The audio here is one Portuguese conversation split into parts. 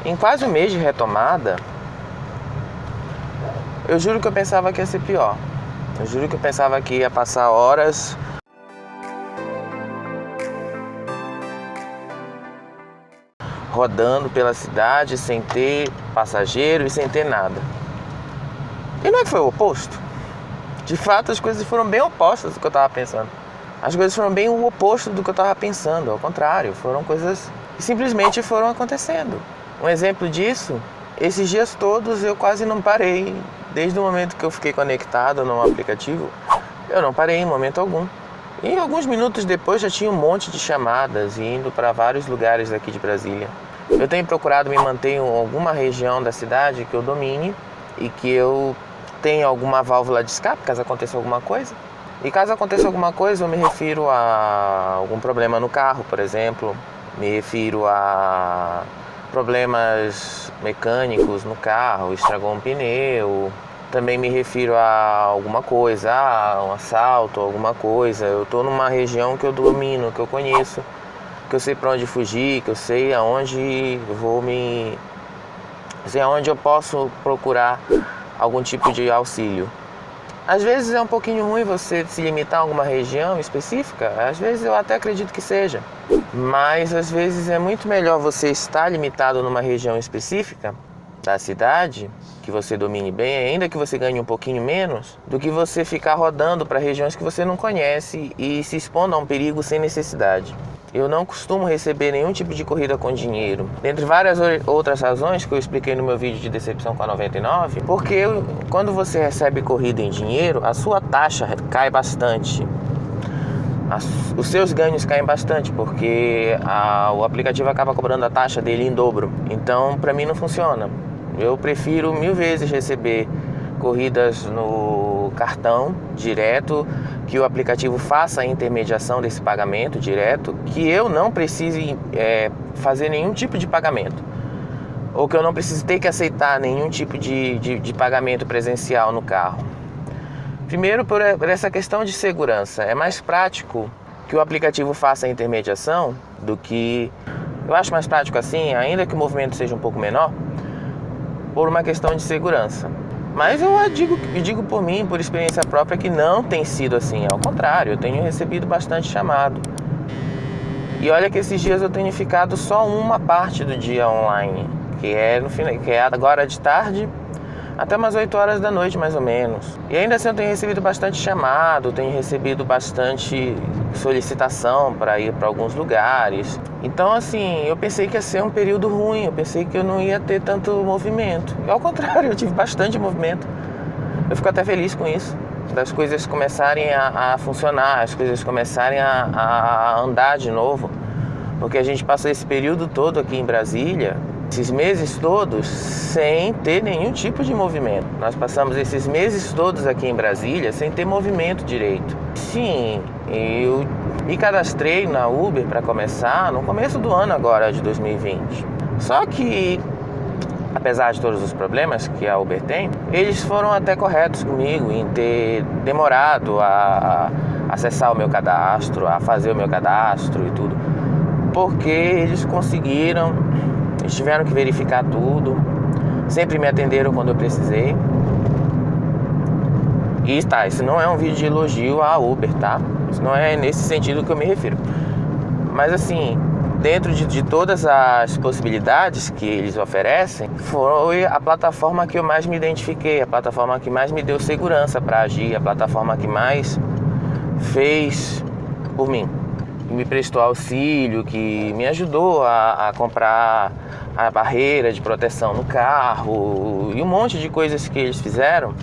Em quase um mês de retomada, eu juro que eu pensava que ia ser pior. Eu juro que eu pensava que ia passar horas rodando pela cidade sem ter passageiro e sem ter nada. E não é que foi o oposto? De fato, as coisas foram bem opostas do que eu estava pensando. As coisas foram bem o oposto do que eu estava pensando. Ao contrário, foram coisas que simplesmente foram acontecendo. Um exemplo disso, esses dias todos eu quase não parei. Desde o momento que eu fiquei conectado no aplicativo, eu não parei em momento algum. E alguns minutos depois já tinha um monte de chamadas indo para vários lugares aqui de Brasília. Eu tenho procurado me manter em alguma região da cidade que eu domine e que eu tenha alguma válvula de escape caso aconteça alguma coisa. E caso aconteça alguma coisa, eu me refiro a algum problema no carro, por exemplo. Me refiro a problemas mecânicos no carro, estragou um pneu. Também me refiro a alguma coisa, um assalto, alguma coisa. Eu estou numa região que eu domino, que eu conheço, que eu sei para onde fugir, que eu sei aonde sei aonde eu posso procurar algum tipo de auxílio. Às vezes é um pouquinho ruim você se limitar a alguma região específica, às vezes eu até acredito que seja, mas às vezes é muito melhor você estar limitado numa região específica da cidade, que você domine bem, ainda que você ganhe um pouquinho menos, do que você ficar rodando para regiões que você não conhece e se expondo a um perigo sem necessidade. Eu não costumo receber nenhum tipo de corrida com dinheiro, dentre várias outras razões que eu expliquei no meu vídeo de decepção com a 99, porque quando você recebe corrida em dinheiro, a sua taxa cai bastante. Os seus ganhos caem bastante, porque o aplicativo acaba cobrando a taxa dele em dobro. Então, para mim não funciona. Eu prefiro 1000 vezes receber corridas no cartão direto, que o aplicativo faça a intermediação desse pagamento direto, que eu não precise fazer nenhum tipo de pagamento, ou que eu não precise ter que aceitar nenhum tipo de pagamento presencial no carro. Primeiro, por essa questão de segurança. É mais prático que o aplicativo faça a intermediação do que... Eu acho mais prático assim, ainda que o movimento seja um pouco menor, por uma questão de segurança. Mas eu digo por mim, por experiência própria, que não tem sido assim. Ao contrário, eu tenho recebido bastante chamado. E olha que esses dias eu tenho ficado só uma parte do dia online, que é agora de tarde até umas 8 horas da noite, mais ou menos. E ainda assim eu tenho recebido bastante chamado, tenho recebido bastante solicitação para ir para alguns lugares. Então, assim, eu pensei que ia ser um período ruim, eu pensei que eu não ia ter tanto movimento. E ao contrário, eu tive bastante movimento. Eu fico até feliz com isso, das coisas começarem a funcionar, as coisas começarem a andar de novo. Porque a gente passou esse período todo aqui em Brasília, esses meses todos, sem ter nenhum tipo de movimento. Nós passamos esses meses todos aqui em Brasília sem ter movimento direito. Sim, eu me cadastrei na Uber para começar no começo do ano agora, de 2020. Só que, apesar de todos os problemas que a Uber tem, eles foram até corretos comigo em ter demorado a acessar o meu cadastro, a fazer o meu cadastro e tudo. Porque eles conseguiram... Eles tiveram que verificar tudo, sempre me atenderam quando eu precisei. E tá, isso não é um vídeo de elogio à Uber, tá? Isso não é nesse sentido que eu me refiro. Mas assim, dentro de todas as possibilidades que eles oferecem, foi a plataforma que eu mais me identifiquei, a plataforma que mais me deu segurança para agir, a plataforma que mais fez por mim. Que me prestou auxílio, que me ajudou a comprar a barreira de proteção no carro e um monte de coisas que eles fizeram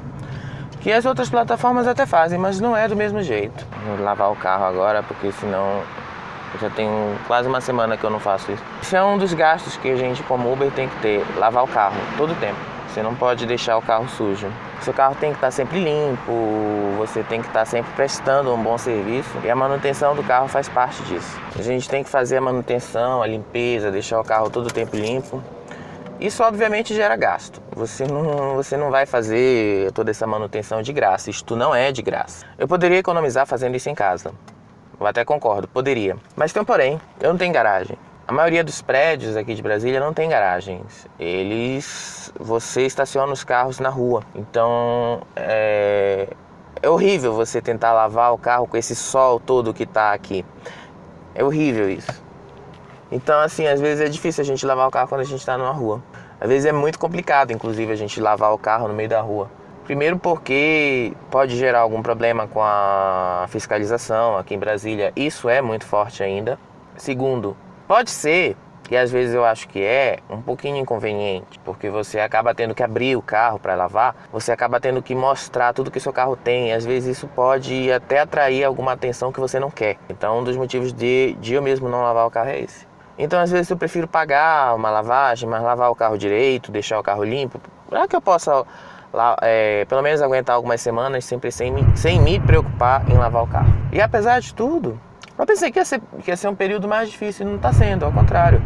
que as outras plataformas até fazem, mas não é do mesmo jeito. Vou lavar o carro agora, porque senão eu já tenho quase uma semana que eu não faço isso. Isso é um dos gastos que a gente como Uber tem que ter, lavar o carro todo o tempo. Você não pode deixar o carro sujo. Seu carro tem que estar sempre limpo, você tem que estar sempre prestando um bom serviço e a manutenção do carro faz parte disso. A gente tem que fazer a manutenção, a limpeza, deixar o carro todo o tempo limpo. Isso obviamente gera gasto. Você não vai fazer toda essa manutenção de graça, isto não é de graça. Eu poderia economizar fazendo isso em casa. Eu até concordo, poderia. Mas tem um porém, eu não tenho garagem. A maioria dos prédios aqui de Brasília não tem garagens. Você estaciona os carros na rua. Então é horrível você tentar lavar o carro com esse sol todo que tá aqui. É horrível isso. Então assim, às vezes é difícil a gente lavar o carro quando a gente está numa rua. Às vezes é muito complicado, inclusive, a gente lavar o carro no meio da rua. Primeiro porque pode gerar algum problema com a fiscalização aqui em Brasília. Isso é muito forte ainda. Segundo, pode ser, e às vezes eu acho que é, um pouquinho inconveniente, porque você acaba tendo que abrir o carro para lavar, você acaba tendo que mostrar tudo que seu carro tem, e às vezes isso pode até atrair alguma atenção que você não quer. Então um dos motivos de eu mesmo não lavar o carro é esse. Então às vezes eu prefiro pagar uma lavagem, mas lavar o carro direito, deixar o carro limpo, para que eu possa pelo menos aguentar algumas semanas sempre sem me preocupar em lavar o carro. E apesar de tudo, eu pensei que ia ser um período mais difícil, e não está sendo, ao contrário.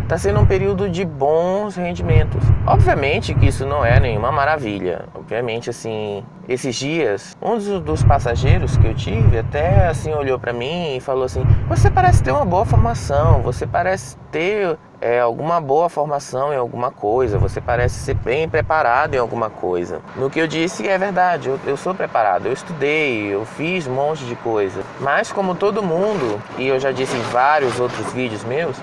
Está sendo um período de bons rendimentos. Obviamente que isso não é nenhuma maravilha. Obviamente, assim, esses dias, um dos passageiros que eu tive até assim olhou para mim e falou assim: você parece ter uma boa formação, você parece ter alguma boa formação em alguma coisa, você parece ser bem preparado em alguma coisa. No que eu disse é verdade, eu sou preparado, eu estudei, eu fiz um monte de coisa. Mas como todo mundo, e eu já disse em vários outros vídeos meus,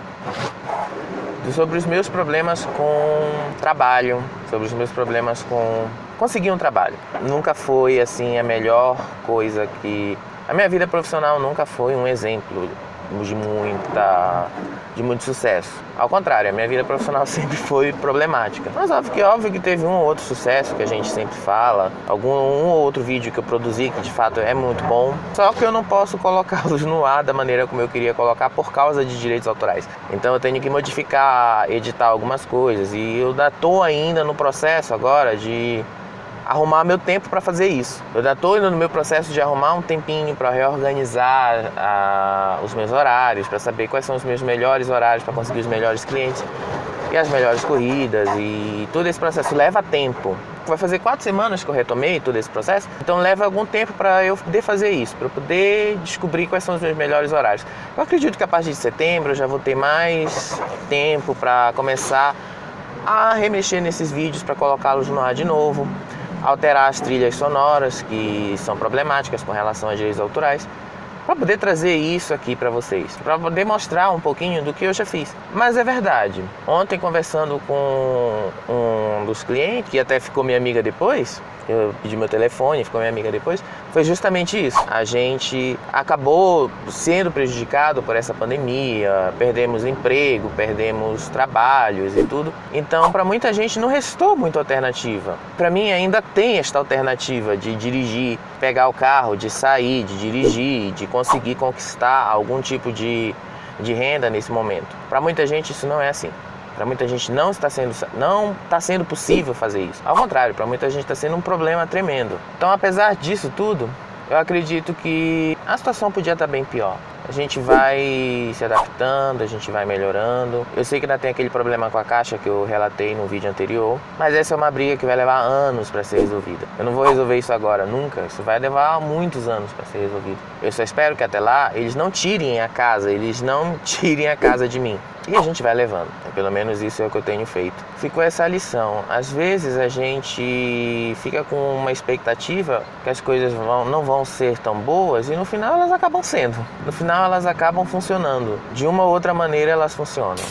sobre os meus problemas com trabalho, sobre os meus problemas com conseguir um trabalho. Nunca foi assim a melhor coisa que... A minha vida profissional nunca foi um exemplo de muito sucesso. Ao contrário, a minha vida profissional sempre foi problemática. Mas óbvio que teve um ou outro sucesso que a gente sempre fala, um ou outro vídeo que eu produzi que de fato é muito bom. Só que eu não posso colocá-los no ar da maneira como eu queria colocar por causa de direitos autorais. Então eu tenho que modificar, editar algumas coisas, e eu estou ainda no processo agora de arrumar meu tempo para fazer isso. Eu ainda estou indo no meu processo de arrumar um tempinho para reorganizar os meus horários, para saber quais são os meus melhores horários para conseguir os melhores clientes e as melhores corridas, e todo esse processo leva tempo. Vai fazer 4 semanas que eu retomei todo esse processo, então leva algum tempo para eu poder fazer isso, para eu poder descobrir quais são os meus melhores horários. Eu acredito que a partir de setembro eu já vou ter mais tempo para começar a remexer nesses vídeos, para colocá-los no ar de novo, alterar as trilhas sonoras que são problemáticas com relação a direitos autorais, para poder trazer isso aqui para vocês, para poder mostrar um pouquinho do que eu já fiz. Mas é verdade, ontem conversando com um dos clientes, que até ficou minha amiga depois, eu pedi meu telefone, ficou minha amiga depois, foi justamente isso. A gente acabou sendo prejudicado por essa pandemia, perdemos emprego, perdemos trabalhos e tudo. Então, para muita gente não restou muita alternativa. Para mim ainda tem esta alternativa de dirigir, pegar o carro, de sair, de dirigir, de conseguir conquistar algum tipo de renda nesse momento. Para muita gente isso não é assim. Para muita gente não está sendo possível fazer isso. Ao contrário, para muita gente está sendo um problema tremendo. Então, apesar disso tudo, eu acredito que a situação podia estar bem pior. A gente vai se adaptando, a gente vai melhorando. Eu sei que ainda tem aquele problema com a caixa que eu relatei no vídeo anterior, mas essa é uma briga que vai levar anos para ser resolvida. Eu não vou resolver isso agora, nunca. Isso vai levar muitos anos para ser resolvido. Eu só espero que até lá eles não tirem a casa de mim. E a gente vai levando. Pelo menos isso é o que eu tenho feito. Ficou essa lição. Às vezes a gente fica com uma expectativa que as coisas não vão ser tão boas, e no final elas acabam sendo. No final elas acabam funcionando. De uma ou outra maneira elas funcionam.